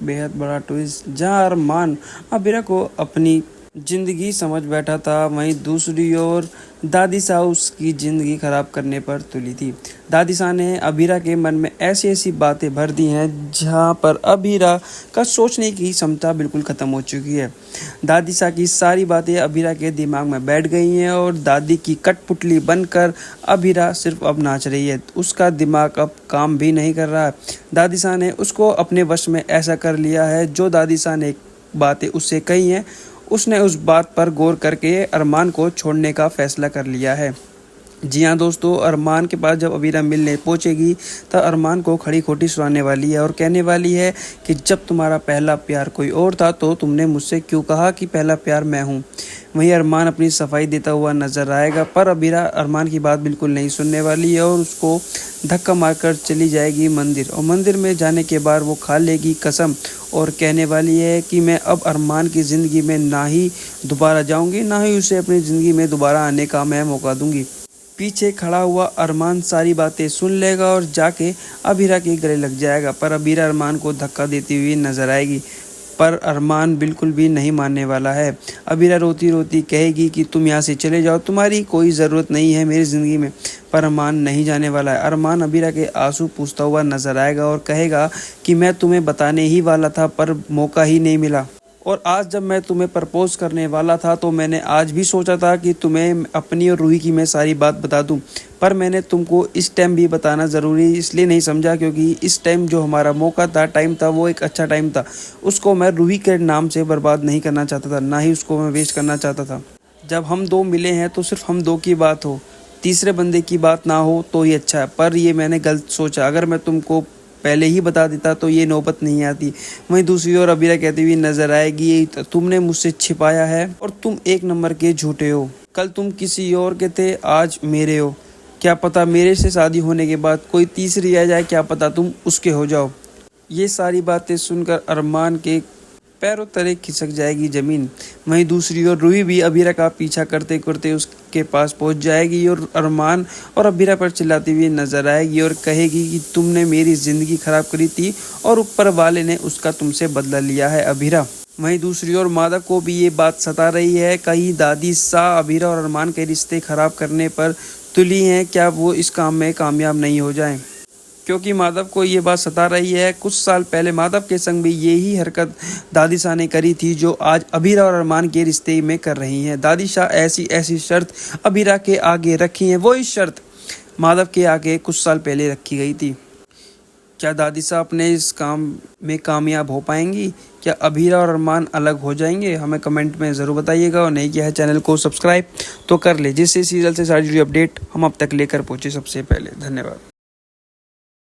बेहद बड़ा ट्विस्ट, जहां अरमान अबीरा को अपनी जिंदगी समझ बैठा था, वहीं दूसरी ओर दादी सा उसकी जिंदगी खराब करने पर तुली थी। दादी सा ने अबीरा के मन में ऐसी ऐसी बातें भर दी हैं जहां पर अबीरा का सोचने की क्षमता बिल्कुल खत्म हो चुकी है। दादी सा की सारी बातें अबीरा के दिमाग में बैठ गई हैं और दादी की कठपुतली बनकर अबीरा सिर्फ अब नाच रही है। उसका दिमाग अब काम भी नहीं कर रहा है। दादी सा ने उसको अपने वश में ऐसा कर लिया है। जो दादी सा ने बातें उससे कही हैं, उसने उस बात पर गौर करके अरमान को छोड़ने का फैसला कर लिया है। जी हाँ दोस्तों, अरमान के पास जब अबीरा मिलने पहुंचेगी तो अरमान को खड़ी खोटी सुनाने वाली है और कहने वाली है कि जब तुम्हारा पहला प्यार कोई और था तो तुमने मुझसे क्यों कहा कि पहला प्यार मैं हूँ। वहीं अरमान अपनी सफाई देता हुआ नजर आएगा, पर अबीरा अरमान की बात बिल्कुल नहीं सुनने वाली है और उसको धक्का मारकर चली जाएगी मंदिर। और मंदिर में जाने के बाद वो खा लेगी कसम और कहने वाली है कि मैं अब अरमान की ज़िंदगी में ना ही दोबारा जाऊंगी, ना ही उसे अपनी ज़िंदगी में दोबारा आने का मैं मौका दूंगी। पीछे खड़ा हुआ अरमान सारी बातें सुन लेगा और जाके अबीरा के गले लग जाएगा, पर अबीरा अरमान को धक्का देती हुई नजर आएगी, पर अरमान बिल्कुल भी नहीं मानने वाला है। अबीरा रोती रोती कहेगी कि तुम यहाँ से चले जाओ, तुम्हारी कोई ज़रूरत नहीं है मेरी ज़िंदगी में, पर अरमान नहीं जाने वाला है। अरमान अबीरा के आंसू पूछता हुआ नजर आएगा और कहेगा कि मैं तुम्हें बताने ही वाला था पर मौका ही नहीं मिला, और आज जब मैं तुम्हें प्रपोज करने वाला था तो मैंने आज भी सोचा था कि तुम्हें अपनी और रूही की मैं सारी बात बता दूं, पर मैंने तुमको इस टाइम भी बताना ज़रूरी इसलिए नहीं समझा क्योंकि इस टाइम जो हमारा मौका था, टाइम था, वो एक अच्छा टाइम था। उसको मैं रूही के नाम से बर्बाद नहीं करना चाहता था, ना ही उसको मैं वेस्ट करना चाहता था। जब हम दो मिले हैं तो सिर्फ हम दो की बात हो, तीसरे बंदे की बात ना हो तो ये अच्छा है, पर ये मैंने गलत सोचा। अगर मैं तुमको पहले ही बता देता तो ये नौबत नहीं आती। वहीं दूसरी ओर अबीरा कहती हुई नजर आएगी, तुमने मुझसे छिपाया है और तुम एक नंबर के झूठे हो। कल तुम किसी और के थे, आज मेरे हो। क्या पता मेरे से शादी होने के बाद कोई तीसरी आ जाए, क्या पता तुम उसके हो जाओ। ये सारी बातें सुनकर अरमान के पैरों तले खिसक जाएगी जमीन। वहीं दूसरी ओर रूही भी अबीरा का पीछा करते करते उसके पास पहुंच जाएगी और अरमान और अबीरा पर चिल्लाती हुई नजर आएगी और कहेगी कि तुमने मेरी जिंदगी खराब करी थी और ऊपर वाले ने उसका तुमसे बदला लिया है अबीरा। वहीं दूसरी ओर माधव को भी ये बात सता रही है, कहीं दादी सा अबीरा और अरमान के रिश्ते खराब करने पर तुली हैं, क्या वो इस काम में कामयाब नहीं हो जाएं। क्योंकि माधव को ये बात सता रही है, कुछ साल पहले माधव के संग भी यही हरकत दादी शाह ने करी थी जो आज अबीरा और अरमान के रिश्ते में कर रही हैं। दादी शाह ऐसी ऐसी शर्त अबीरा के आगे रखी हैं, वही शर्त माधव के आगे कुछ साल पहले रखी गई थी। क्या दादी साहब अपने इस काम में कामयाब हो पाएंगी? क्या अबीरा और अरमान अलग हो जाएंगे? हमें कमेंट में ज़रूर बताइएगा और नहीं किया है चैनल को सब्सक्राइब तो कर ले, जिससे सीरियल से सारी जुड़ी अपडेट हम अब तक लेकर पहुँचे सबसे पहले। धन्यवाद।